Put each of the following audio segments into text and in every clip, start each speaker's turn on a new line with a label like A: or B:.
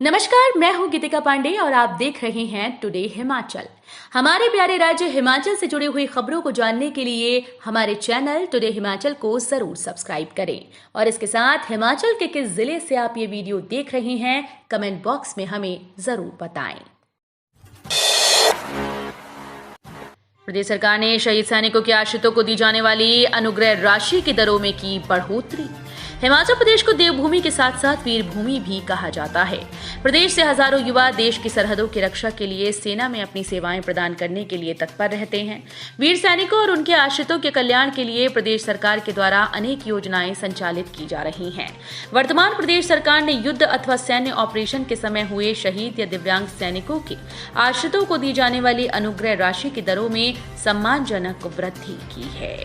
A: नमस्कार, मैं हूं गीतिका पांडे और आप देख रहे हैं टुडे हिमाचल। हमारे प्यारे राज्य हिमाचल से जुड़ी हुई खबरों को जानने के लिए हमारे चैनल टुडे हिमाचल को जरूर सब्सक्राइब करें और इसके साथ हिमाचल के किस जिले से आप ये वीडियो देख रहे हैं कमेंट बॉक्स में हमें जरूर बताएं। प्रदेश सरकार ने शहीद सैनिकों के आश्रितों को दी जाने वाली अनुग्रह राशि की दरों में की बढ़ोतरी। हिमाचल प्रदेश को देवभूमि के साथ साथ वीर भूमि भी कहा जाता है। प्रदेश से हजारों युवा देश की सरहदों की रक्षा के लिए सेना में अपनी सेवाएं प्रदान करने के लिए तत्पर रहते हैं। वीर सैनिकों और उनके आश्रितों के कल्याण के लिए प्रदेश सरकार के द्वारा अनेक योजनाएं संचालित की जा रही हैं। वर्तमान प्रदेश सरकार ने युद्ध अथवा सैन्य ऑपरेशन के समय हुए शहीद या दिव्यांग सैनिकों के आश्रितों को दी जाने वाली अनुग्रह राशि की दरों में सम्मानजनक वृद्धि की है।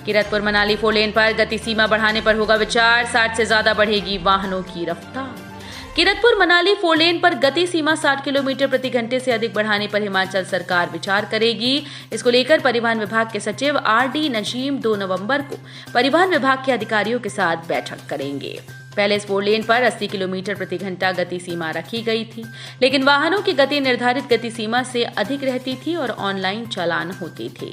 A: कीरतपुर मनाली 4 लेन पर गति सीमा बढ़ाने पर होगा विचार, 60 से ज्यादा बढ़ेगी वाहनों की रफ्तार। कीरतपुर मनाली 4 लेन पर गति सीमा 60 किलोमीटर प्रति घंटे से अधिक बढ़ाने पर हिमाचल सरकार विचार करेगी। इसको लेकर परिवहन विभाग के सचिव आर.डी. नजीम 2 नवंबर को परिवहन विभाग के अधिकारियों के साथ बैठक करेंगे। पहले इस 4 लेन पर 80 किलोमीटर प्रति घंटा गति सीमा रखी गई थी, लेकिन वाहनों की गति निर्धारित गति सीमा से अधिक रहती थी और ऑनलाइन चालान होते थे।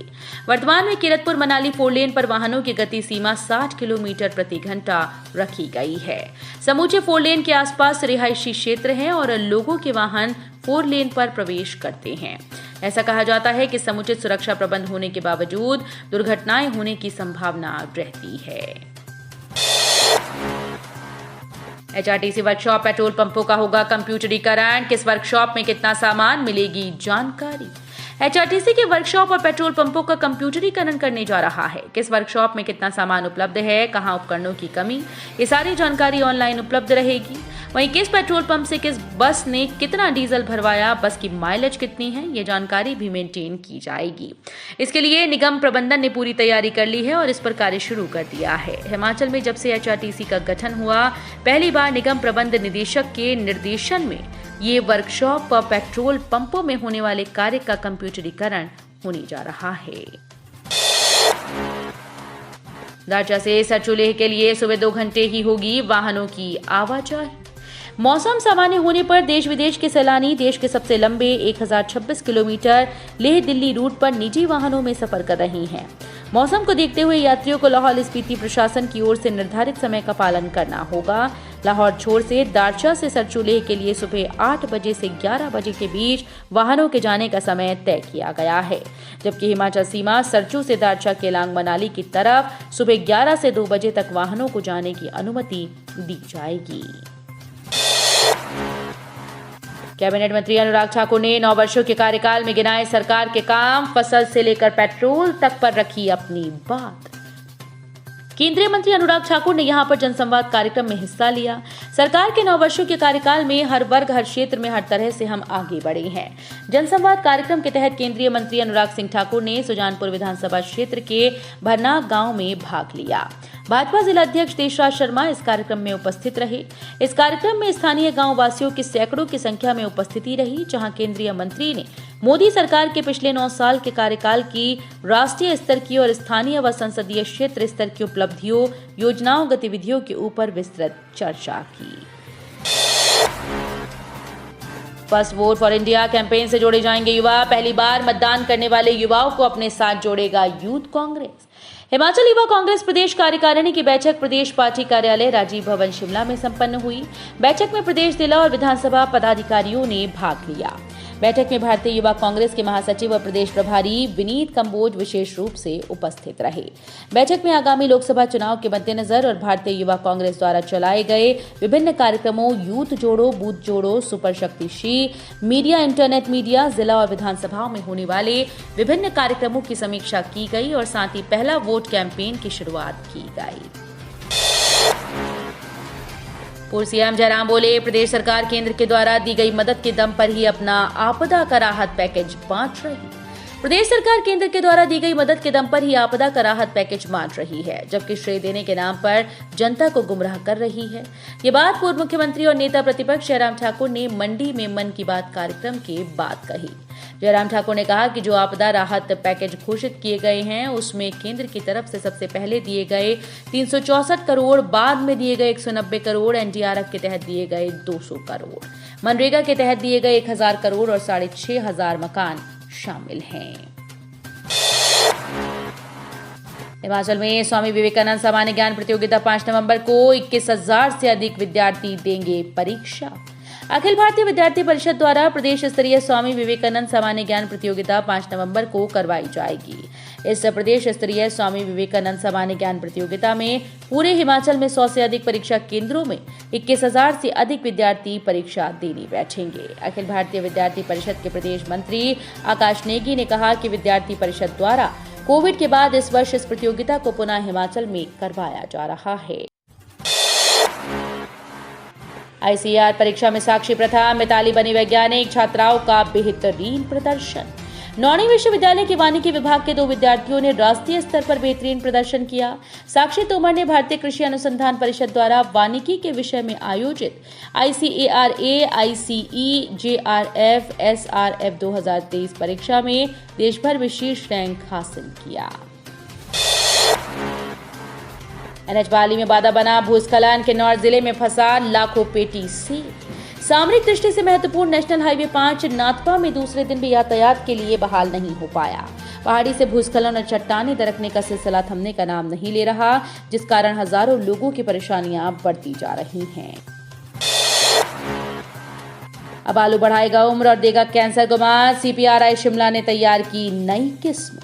A: वर्तमान में कीरतपुर मनाली 4 लेन पर वाहनों की गति सीमा 60 किलोमीटर प्रति घंटा रखी गई है। समूचे 4 लेन के आसपास रिहायशी क्षेत्र हैं और लोगों के वाहन 4 लेन पर प्रवेश करते हैं। ऐसा कहा जाता है कि समुचित सुरक्षा प्रबंध होने के बावजूद दुर्घटनाएं होने की संभावना रहती है। एचआरटीसी वर्कशॉप पेट्रोल पंपों का होगा कंप्यूटरीकरण। किस वर्कशॉप में कितना सामान, मिलेगी जानकारी। एचआरटीसी के वर्कशॉप और पेट्रोल पंपों का कंप्यूटरीकरण करने जा रहा है। किस वर्कशॉप में कितना सामान उपलब्ध है, कहां उपकरणों की कमी, ये सारी जानकारी ऑनलाइन उपलब्ध रहेगी। वहीं किस पेट्रोल पंप से किस बस ने कितना डीजल भरवाया, बस की माइलेज कितनी है, ये जानकारी भी मेंटेन की जाएगी। इसके लिए निगम प्रबंधन ने पूरी तैयारी कर ली है और इस पर कार्य शुरू कर दिया है। हिमाचल में जब से एचआरटीसी का गठन हुआ, पहली बार निगम प्रबंध निदेशक के निर्देशन में ये वर्कशॉप पेट्रोल पंपों में होने वाले कार्य का कंप्यूटरीकरण होने जा रहा है। दारचा से सरचूलेह के लिए सुबह 2 घंटे ही होगी वाहनों की आवाजाही। मौसम सामान्य होने पर देश विदेश के सैलानी देश के सबसे लंबे 1026 किलोमीटर लेह दिल्ली रूट पर निजी वाहनों में सफर कर रहे हैं। मौसम को देखते हुए यात्रियों को लाहौल स्पीति प्रशासन की ओर से निर्धारित समय का पालन करना होगा। लाहौर छोर से दारचा से सरचूलेह के लिए सुबह 8 बजे से 11 बजे के बीच वाहनों के जाने का समय तय किया गया है, जबकि हिमाचल सीमा सरचू से दारचा केलांग मनाली की तरफ सुबह 11 से 2 बजे तक वाहनों को जाने की अनुमति दी जाएगी। कैबिनेट मंत्री अनुराग ठाकुर ने 9 वर्षों के कार्यकाल में गिनाए सरकार के काम, फसल से लेकर पेट्रोल तक पर रखी अपनी बात। केंद्रीय मंत्री अनुराग ठाकुर ने यहां पर जनसंवाद कार्यक्रम में हिस्सा लिया। सरकार के 9 वर्षों के कार्यकाल में हर वर्ग, हर क्षेत्र में हर तरह से हम आगे बढ़े हैं। जनसंवाद कार्यक्रम के तहत केंद्रीय मंत्री अनुराग सिंह ठाकुर ने सुजानपुर विधानसभा क्षेत्र के भरनाग गांव में भाग लिया। भाजपा जिला अध्यक्ष देशराज शर्मा इस कार्यक्रम में उपस्थित रहे। इस कार्यक्रम में स्थानीय गांव वासियों की सैकड़ों की संख्या में उपस्थिति रही, जहां केंद्रीय मंत्री ने मोदी सरकार के पिछले 9 साल के कार्यकाल की राष्ट्रीय स्तर की और स्थानीय व संसदीय क्षेत्र स्तर की उपलब्धियों, योजनाओं, गतिविधियों के ऊपर विस्तृत चर्चा की। First vote for India campaign से जोड़े जाएंगे युवा। पहली बार मतदान करने वाले युवाओं को अपने साथ जोड़ेगा यूथ कांग्रेस। हिमाचल युवा कांग्रेस प्रदेश कार्यकारिणी की बैठक प्रदेश पार्टी कार्यालय राजीव भवन शिमला में संपन्न हुई। बैठक में प्रदेश जिला और विधानसभा पदाधिकारियों ने भाग लिया। बैठक में भारतीय युवा कांग्रेस के महासचिव और प्रदेश प्रभारी विनीत कंबोज विशेष रूप से उपस्थित रहे। बैठक में आगामी लोकसभा चुनाव के मद्देनजर और भारतीय युवा कांग्रेस द्वारा चलाए गए विभिन्न कार्यक्रमों, यूथ जोड़ो, बूथ जोड़ो, सुपर शक्तिशी, मीडिया, इंटरनेट मीडिया, जिला और विधानसभाओं में होने वाले विभिन्न कार्यक्रमों की समीक्षा की गई और साथ ही पहला वोट कैंपेन की शुरुआत की गई। पूर्व सीएम जयराम बोले, प्रदेश सरकार केंद्र के द्वारा दी गई मदद के दम पर ही अपना आपदा का राहत पैकेज बांट रही। प्रदेश सरकार केंद्र के द्वारा दी गई मदद के दम पर ही आपदा का राहत पैकेज बांट रही है, जबकि श्रेय देने के नाम पर जनता को गुमराह कर रही है। ये बात पूर्व मुख्यमंत्री और नेता प्रतिपक्ष जयराम ठाकुर ने मंडी में मन की बात कार्यक्रम के बाद कही। जयराम ठाकुर ने कहा कि जो आपदा राहत पैकेज घोषित किए गए हैं उसमें केंद्र की तरफ से सबसे पहले दिए गए 364 करोड़, बाद में दिए गए 190 करोड़, एनडीआरएफ के तहत दिए गए 200 करोड़, मनरेगा के तहत दिए गए 1000 करोड़ और 6500 मकान शामिल हैं। हिमाचल में स्वामी विवेकानंद सामान्य ज्ञान प्रतियोगिता 5 नवंबर को 21,000 से अधिक विद्यार्थी देंगे परीक्षा। अखिल भारतीय विद्यार्थी परिषद द्वारा प्रदेश स्तरीय स्वामी विवेकानंद सामान्य ज्ञान प्रतियोगिता 5 नवंबर को करवाई जाएगी। इस प्रदेश स्तरीय स्वामी विवेकानंद सामान्य ज्ञान प्रतियोगिता में पूरे हिमाचल में 100 से अधिक परीक्षा केंद्रों में 21,000 से अधिक विद्यार्थी परीक्षा देने बैठेंगे। अखिल भारतीय विद्यार्थी परिषद के प्रदेश मंत्री आकाश नेगी ने कहा कि विद्यार्थी परिषद द्वारा कोविड के बाद इस वर्ष इस प्रतियोगिता को पुनः हिमाचल में करवाया जा रहा है। आईसीएआर परीक्षा में साक्षी प्रथा, मिताली बनी वैज्ञानिक, छात्राओं का बेहतरीन प्रदर्शन। नौणी विश्वविद्यालय के वानिकी विभाग के 2 विद्यार्थियों ने राष्ट्रीय स्तर पर बेहतरीन प्रदर्शन किया। साक्षी तोमर ने भारतीय कृषि अनुसंधान परिषद द्वारा वानिकी के विषय में आयोजित आईसीएआरए, आईसीई, जेआरएफ, एसआरएफ 2023 परीक्षा में देश भर में शीर्ष रैंक हासिल किया। एनएच बाली में बाधा बना भूस्खलन, किन्नौर जिले में फंसा लाखों पेटी सेब। सामरिक दृष्टि से महत्वपूर्ण नेशनल हाईवे 5 नाथपा में दूसरे दिन भी यातायात के लिए बहाल नहीं हो पाया। पहाड़ी से भूस्खलन और चट्टानें दरकने का सिलसिला थमने का नाम नहीं ले रहा, जिस कारण हजारों लोगों की परेशानियां बढ़ती जा रही हैं। अब आलू बढ़ाएगा उम्र और देगा कैंसर को मात, सीपीआरआई शिमला ने तैयार की नई किस्म।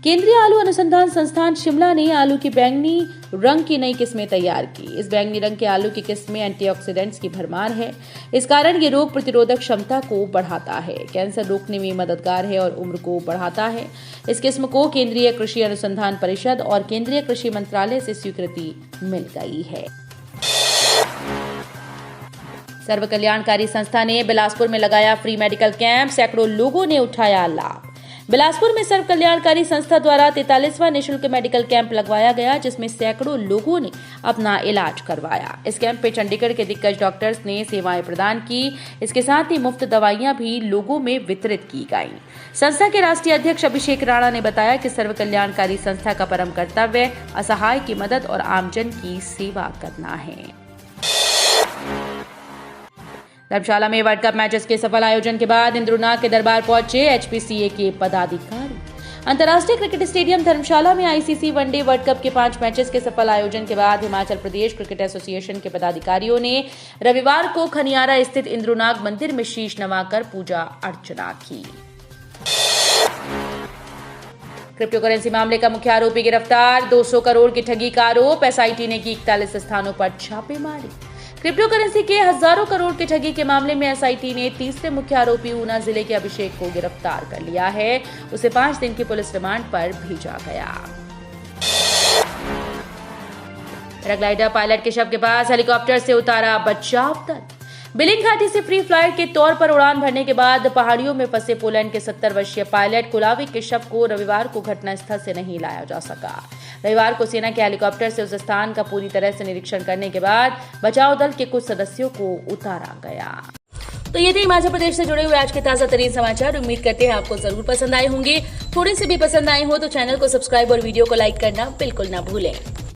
A: केंद्रीय आलू अनुसंधान संस्थान शिमला ने आलू की बैंगनी रंग की नई किस्में तैयार की। इस बैंगनी रंग के आलू की किस्म में एंटीऑक्सीडेंट्स की भरमार है। इस कारण ये रोग प्रतिरोधक क्षमता को बढ़ाता है, कैंसर रोकने में मददगार है और उम्र को बढ़ाता है। इस किस्म को केंद्रीय कृषि अनुसंधान परिषद और केंद्रीय कृषि मंत्रालय से स्वीकृति मिल गई है। सर्व कल्याणकारी संस्था ने बिलासपुर में लगाया फ्री मेडिकल कैंप, सैकड़ों लोगों ने उठाया लाभ। बिलासपुर में सर्व कल्याणकारी संस्था द्वारा 43वां निःशुल्क मेडिकल कैंप लगवाया गया, जिसमें सैकड़ों लोगों ने अपना इलाज करवाया। इस कैंप में चंडीगढ़ के दिग्गज डॉक्टर्स ने सेवाएं प्रदान की। इसके साथ ही मुफ्त दवाइयां भी लोगों में वितरित की गईं। संस्था के राष्ट्रीय अध्यक्ष अभिषेक राणा ने बताया कि सर्व कल्याणकारी संस्था का परम कर्तव्य असहाय की मदद और आमजन की सेवा करना है। धर्मशाला में वर्ल्ड कप मैचेस के सफल आयोजन के बाद इंद्रुनाग के दरबार पहुंचे एचपीसीए के पदाधिकारी। अंतर्राष्ट्रीय क्रिकेट स्टेडियम धर्मशाला में आईसीसी वनडे वर्ल्ड कप के 5 मैचेस के सफल आयोजन के बाद हिमाचल प्रदेश क्रिकेट एसोसिएशन के पदाधिकारियों ने रविवार को खनियारा स्थित इंद्रुनाग मंदिर में शीश नवाकर पूजा अर्चना की। क्रिप्टो करेंसी मामले का मुख्य आरोपी गिरफ्तार, 200 करोड़ की ठगी का आरोप, एसआईटी ने की 41 स्थानों पर छापेमारी। क्रिप्टो करेंसी के हजारों करोड़ की ठगी के मामले में एसआईटी ने तीसरे मुख्य आरोपी ऊना जिले के अभिषेक को गिरफ्तार कर लिया है। उसे 5 दिन की पुलिस रिमांड पर भेजा गया। पैराग्लाइडर पायलट के शव के पास हेलीकॉप्टर से उतारा बचाव दल। बिलिंग घाटी से फ्री फ्लाइट के तौर पर उड़ान भरने के बाद पहाड़ियों में फंसे पोलैंड के 70 वर्षीय पायलट कुलाविक के शव को रविवार को घटनास्थल से नहीं लाया जा सका। रविवार को सेना के हेलीकॉप्टर से उस स्थान का पूरी तरह से निरीक्षण करने के बाद बचाव दल के कुछ सदस्यों को उतारा गया। तो ये थे हिमाचल प्रदेश से जुड़े हुए आज के ताजा तरीन समाचार। उम्मीद करते हैं आपको जरूर पसंद आए होंगे। थोड़े से भी पसंद आए हो तो चैनल को सब्सक्राइब और वीडियो को लाइक करना बिल्कुल ना भूलें।